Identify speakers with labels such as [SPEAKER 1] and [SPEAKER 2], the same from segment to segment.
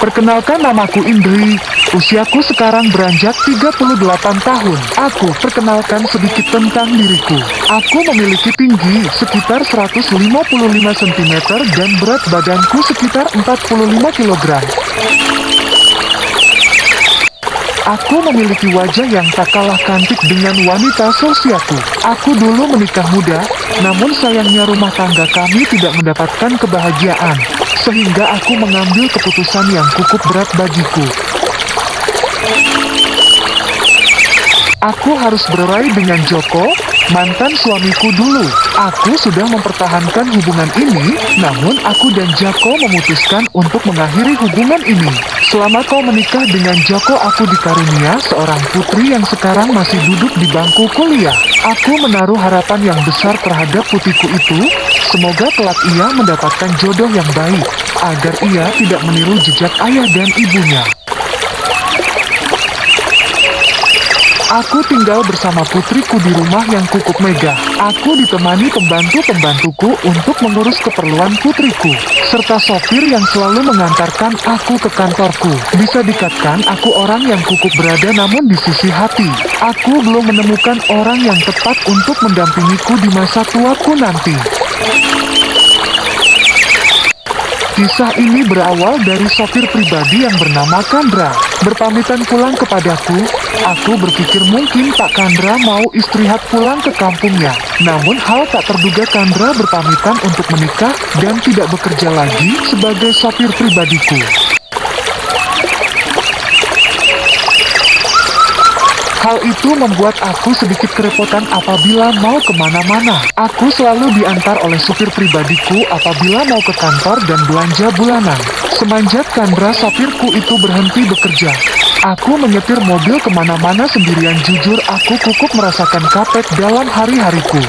[SPEAKER 1] Perkenalkan, namaku Indri. Usiaku sekarang beranjak 38 tahun. Aku perkenalkan sedikit tentang diriku. Aku memiliki tinggi sekitar 155 cm dan berat badanku sekitar 45 kg. Aku memiliki wajah yang tak kalah cantik dengan wanita seusiaku. Aku dulu menikah muda, namun sayangnya rumah tangga kami tidak mendapatkan kebahagiaan, sehingga aku mengambil keputusan yang cukup berat bagiku. Aku harus bercerai dengan Joko, mantan suamiku dulu. Aku sudah mempertahankan hubungan ini, namun aku dan Joko memutuskan untuk mengakhiri hubungan ini. Selama kau menikah dengan Joko, aku dikarunia seorang putri yang sekarang masih duduk di bangku kuliah. Aku menaruh harapan yang besar terhadap putriku itu. Semoga kelak ia mendapatkan jodoh yang baik, agar ia tidak meniru jejak ayah dan ibunya. Aku tinggal bersama putriku di rumah yang cukup megah. Aku ditemani pembantu-pembantuku untuk mengurus keperluan putriku, serta sopir yang selalu mengantarkan aku ke kantorku. Bisa dikatakan aku orang yang cukup berada, namun di sisi hati, aku belum menemukan orang yang tepat untuk mendampingiku di masa tuaku nanti. Kisah ini berawal dari sopir pribadi yang bernama Kandra. Berpamitan pulang kepadaku, aku berpikir mungkin Pak Kandra mau istirahat pulang ke kampungnya. Namun hal tak terduga, Kandra berpamitan untuk menikah dan tidak bekerja lagi sebagai sopir pribadiku. Hal itu membuat aku sedikit kerepotan apabila mau kemana-mana. Aku selalu diantar oleh supir pribadiku apabila mau ke kantor dan belanja bulanan. Semenjak Kandra sopirku itu berhenti bekerja, aku menyetir mobil kemana-mana sendirian. Jujur, aku cukup merasakan capek dalam hari-hariku.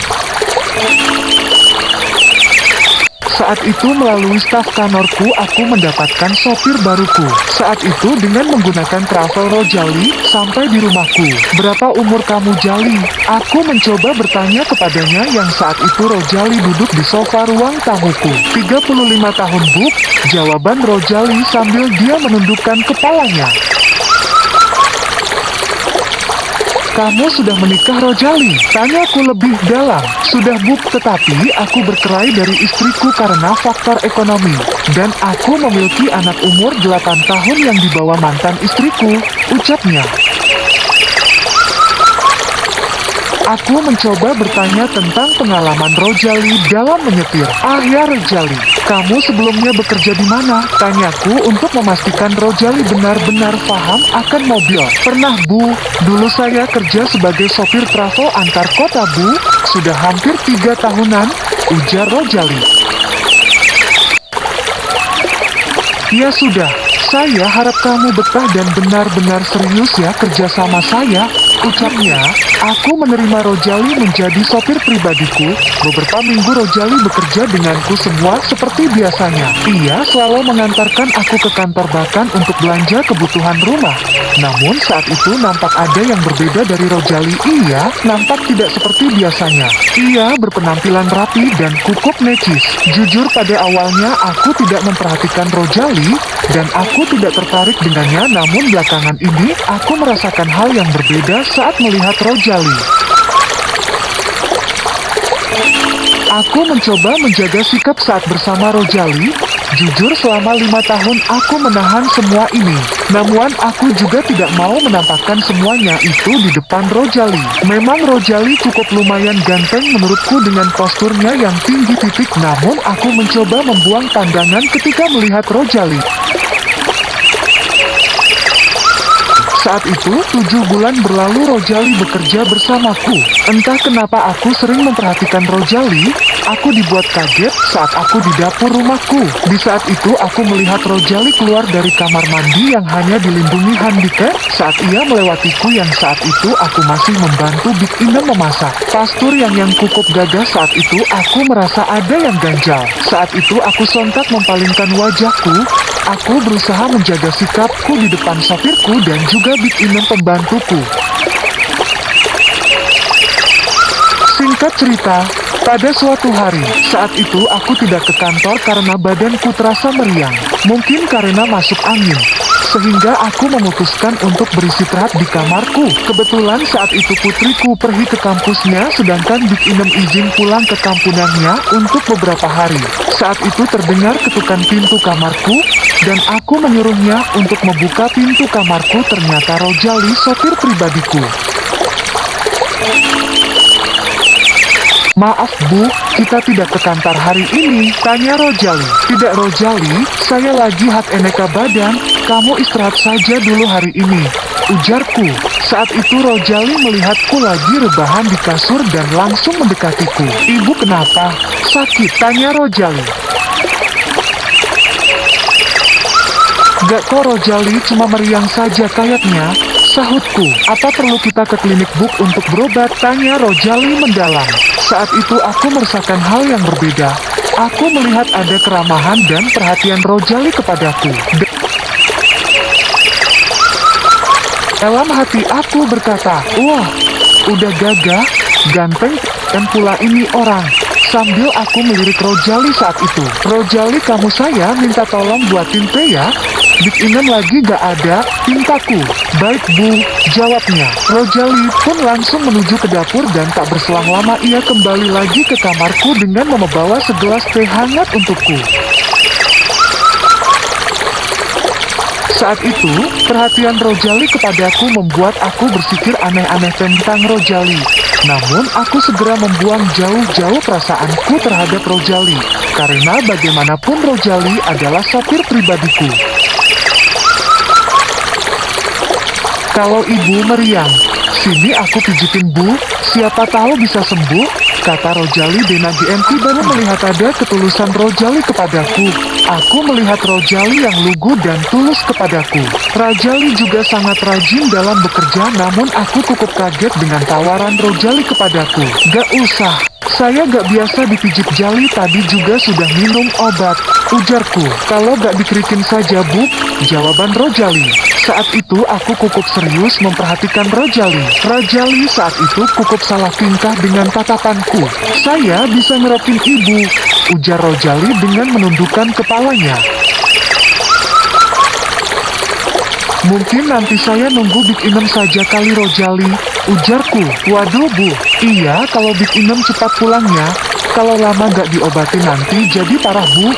[SPEAKER 1] Saat itu melalui staf kantorku aku mendapatkan sopir baruku. Saat itu dengan menggunakan travel Rojali sampai di rumahku. "Berapa umur kamu, Jali?" Aku mencoba bertanya kepadanya yang saat itu Rojali duduk di sofa ruang tamuku. "35 tahun, Bu," jawaban Rojali sambil dia menundukkan kepalanya. "Kamu sudah menikah, Rojali?" Tanyaku lebih dalam. "Sudah, Bu, tetapi aku bercerai dari istriku karena faktor ekonomi. Dan aku memiliki anak umur 8 tahun yang dibawa mantan istriku," ucapnya. Aku mencoba bertanya tentang pengalaman Rojali dalam menyetir. "Ah ya, Rojali, kamu sebelumnya bekerja di mana?" tanyaku untuk memastikan Rojali benar-benar paham akan mobil. "Pernah, Bu. Dulu saya kerja sebagai sopir travel antar kota, Bu. Sudah hampir 3 tahunan," ujar Rojali. "Ya sudah, saya harap kamu betah dan benar-benar serius ya kerja sama saya," ucapnya. Aku menerima Rojali menjadi sopir pribadiku. Beberapa minggu Rojali bekerja denganku semua seperti biasanya. Ia selalu mengantarkan aku ke kantor bahkan untuk belanja kebutuhan rumah. Namun saat itu nampak ada yang berbeda dari Rojali. Ia nampak tidak seperti biasanya. Ia berpenampilan rapi dan cukup necis. Jujur, pada awalnya aku tidak memperhatikan Rojali dan aku tidak tertarik dengannya, namun belakangan ini aku merasakan hal yang berbeda saat melihat Rojali. Aku mencoba menjaga sikap saat bersama Rojali. Jujur, selama 5 tahun aku menahan semua ini. Namun aku juga tidak mau menampakkan semuanya itu di depan Rojali. Memang Rojali cukup lumayan ganteng menurutku dengan posturnya yang tinggi titik. Namun aku mencoba membuang pandangan ketika melihat Rojali. Saat itu, 7 bulan berlalu Rojali bekerja bersamaku. Entah kenapa aku sering memperhatikan Rojali. Aku dibuat kaget saat aku di dapur rumahku. Di saat itu aku melihat Rojali keluar dari kamar mandi yang hanya dilindungi handike saat ia melewatiku yang saat itu aku masih membantu Big Inem memasak. Pastur yang cukup gagah saat itu aku merasa ada yang ganjal. Saat itu aku sontak mempalingkan wajahku. Aku berusaha menjaga sikapku di depan sopirku dan juga Big Inem pembantuku. Singkat cerita, Pada suatu hari, saat itu aku tidak ke kantor karena badanku terasa meriang. Mungkin karena masuk angin, sehingga aku memutuskan untuk beristirahat di kamarku. Kebetulan saat itu putriku pergi ke kampusnya, sedangkan Big Inem izin pulang ke kampunannya untuk beberapa hari. Saat itu terdengar ketukan pintu kamarku, dan aku menyuruhnya untuk membuka pintu kamarku. Ternyata Rojali, sopir pribadiku. "Maaf Bu, kita tidak ke kantor hari ini," tanya Rojali. "Tidak Rojali, saya lagi hat eneka badan, kamu istirahat saja dulu hari ini," ujarku. Saat itu Rojali melihatku lagi rebahan di kasur dan langsung mendekatiku. "Ibu kenapa? Sakit?" tanya Rojali. "Gak kok Rojali, cuma meriang saja kayaknya," sahutku. "Apa perlu kita ke klinik Buk untuk berobat?" tanya Rojali mendalam. Saat itu aku merasakan hal yang berbeda. Aku melihat ada keramahan dan perhatian Rojali kepadaku. Dalam hati aku berkata, "Wah, udah gagah, ganteng, dan pula ini orang." Sambil aku melirik Rojali saat itu. "Rojali, kamu saya minta tolong buatin teh ya. Big Inem lagi gak ada," pintaku. "Baik Bu," jawabnya. Rojali pun langsung menuju ke dapur dan tak berselang lama ia kembali lagi ke kamarku dengan membawa segelas teh hangat untukku. Saat itu, perhatian Rojali kepadaku membuat aku berpikir aneh-aneh tentang Rojali. Namun, aku segera membuang jauh-jauh perasaanku terhadap Rojali, karena bagaimanapun Rojali adalah sopir pribadiku. "Kalau ibu meriang, sini aku pijitin Bu, siapa tahu bisa sembuh," kata Rojali. Dena GMT baru melihat ada ketulusan Rojali kepadaku. Aku melihat Rojali yang lugu dan tulus kepadaku. Rojali juga sangat rajin dalam bekerja, namun aku cukup kaget dengan tawaran Rojali kepadaku. "Gak usah, saya gak biasa dipijit jali, tadi juga sudah minum obat," ujarku. "Kalau gak dikerikin saja Bu," jawaban Rojali. Saat itu aku cukup serius memperhatikan Rojali. Rojali saat itu cukup salah tingkah dengan tatapanku. "Saya bisa ngerokin ibu," ujar Rojali dengan menundukkan kepalanya. "Mungkin nanti saya nunggu Big Inem saja kali Rojali," ujarku. "Waduh Bu, iya kalau Big Inem cepat pulangnya. Kalau lama gak diobati nanti jadi parah Bu,"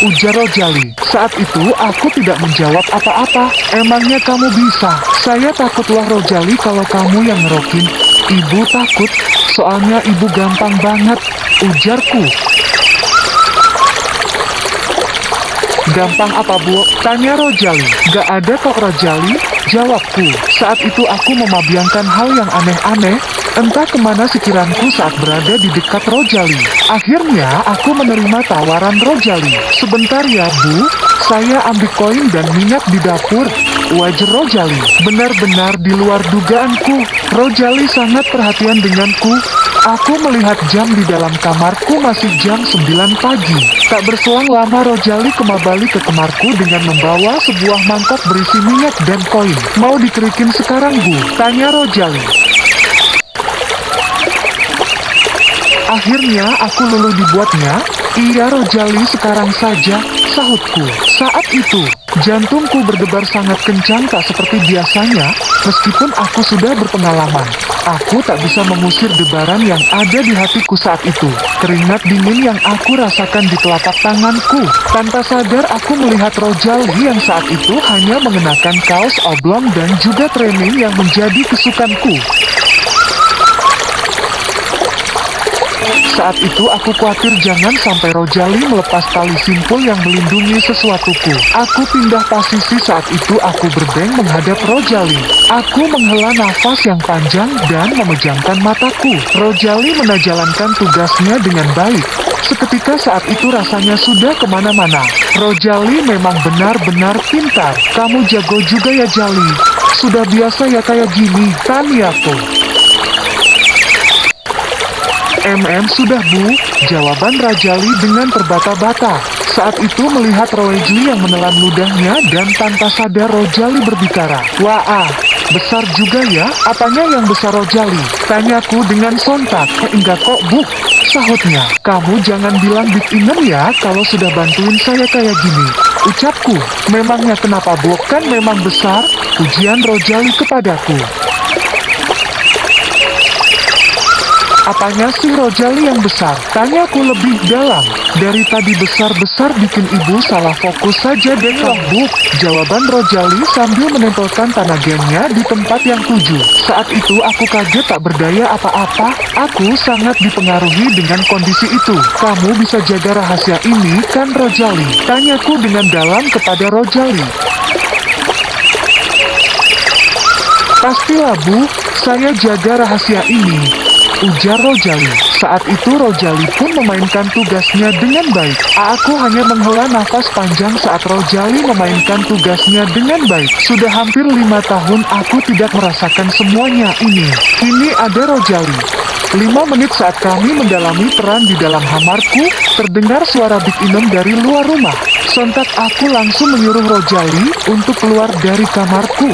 [SPEAKER 1] ujar Rojali. Saat itu aku tidak menjawab apa-apa. "Emangnya kamu bisa?" "Saya takut loh Rojali kalau kamu yang ngerokin." "Ibu takut? Soalnya ibu gampang banget," ujarku. "Gampang apa Bu?" tanya Rojali. "Gak ada kok Rojali," jawabku. Saat itu aku membayangkan hal yang aneh-aneh. Entah kemana pikiranku saat berada di dekat Rojali. Akhirnya aku menerima tawaran Rojali. "Sebentar ya Bu, saya ambil koin dan minyak di dapur," wajar Rojali. Benar-benar di luar dugaanku. Rojali sangat perhatian denganku. Aku melihat jam di dalam kamarku masih jam 9 pagi. Tak berselang lama Rojali kembali ke kamarku dengan membawa sebuah mangkok berisi minyak dan koin. "Mau dikerikin sekarang Bu?" tanya Rojali. Akhirnya aku luluh dibuatnya. "Iya Rojali, sekarang saja," sahutku. Saat itu, jantungku berdebar sangat kencang tak seperti biasanya, meskipun aku sudah berpengalaman. Aku tak bisa mengusir debaran yang ada di hatiku saat itu. Keringat dingin yang aku rasakan di telapak tanganku. Tanpa sadar aku melihat Rojali yang saat itu hanya mengenakan kaos oblong dan juga training yang menjadi kesukanku. Saat itu aku khawatir jangan sampai Rojali melepas tali simpul yang melindungi sesuatuku. Aku pindah posisi saat itu aku berbeng menghadap Rojali. Aku menghela nafas yang panjang dan memejamkan mataku. Rojali menajalankan tugasnya dengan baik. Seketika saat itu rasanya sudah kemana-mana. Rojali memang benar-benar pintar. "Kamu jago juga ya Jali. Sudah biasa ya kayak gini," taniaku. Sudah Bu," jawaban Rojali dengan terbata-bata. Saat itu melihat Rojali yang menelan ludahnya dan tanpa sadar Rojali berbicara. "Wah Besar juga ya? Apanya yang besar, Rojali? Tanyaku dengan sontak. Enggak kok, Bu. Sahutnya. Kamu jangan bilang Big Inem ya kalau sudah bantuin saya kayak gini. Ucapku. Memangnya kenapa, Bu? Kan memang besar? Pujian Rojali kepadaku. Apanya sih, Rojali, yang besar? Tanyaku lebih dalam. Dari tadi besar-besar bikin ibu salah fokus saja deh, Bu. Jawaban Rojali sambil menempelkan tanah gennya di tempat yang tuju. Saat itu aku kaget tak berdaya apa-apa. Aku sangat dipengaruhi dengan kondisi itu. Kamu bisa jaga rahasia ini kan, Rojali? Tanyaku dengan dalam kepada Rojali. Pastilah, Bu. Saya jaga rahasia ini, ujar Rojali. Saat itu Rojali pun memainkan tugasnya dengan baik. Aku hanya menghela nafas panjang saat Rojali memainkan tugasnya dengan baik. Sudah hampir 5 tahun aku tidak merasakan semuanya ini. Kini ada Rojali. 5 menit saat kami mendalami peran di dalam hamarku, terdengar suara Big Inem dari luar rumah. Sontak aku langsung menyuruh Rojali untuk keluar dari kamarku.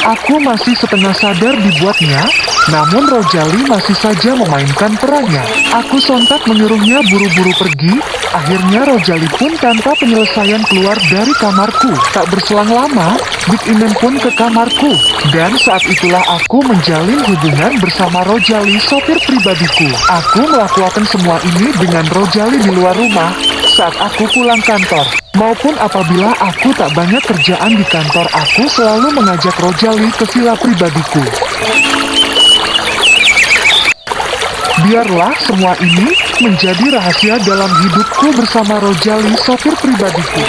[SPEAKER 1] Aku masih setengah sadar dibuatnya, namun Rojali masih saja memainkan perannya. Aku sontak menyuruhnya buru-buru pergi. Akhirnya Rojali pun tanpa penyelesaian keluar dari kamarku. Tak berselang lama, Big Inem pun ke kamarku. Dan saat itulah aku menjalin hubungan bersama Rojali, sopir pribadiku. Aku melakukan semua ini dengan Rojali di luar rumah saat aku pulang kantor. Maupun apabila aku tak banyak kerjaan di kantor, aku selalu mengajak Rojali ke villa pribadiku. Biarlah semua ini menjadi rahasia dalam hidupku bersama Rojali, sopir pribadiku.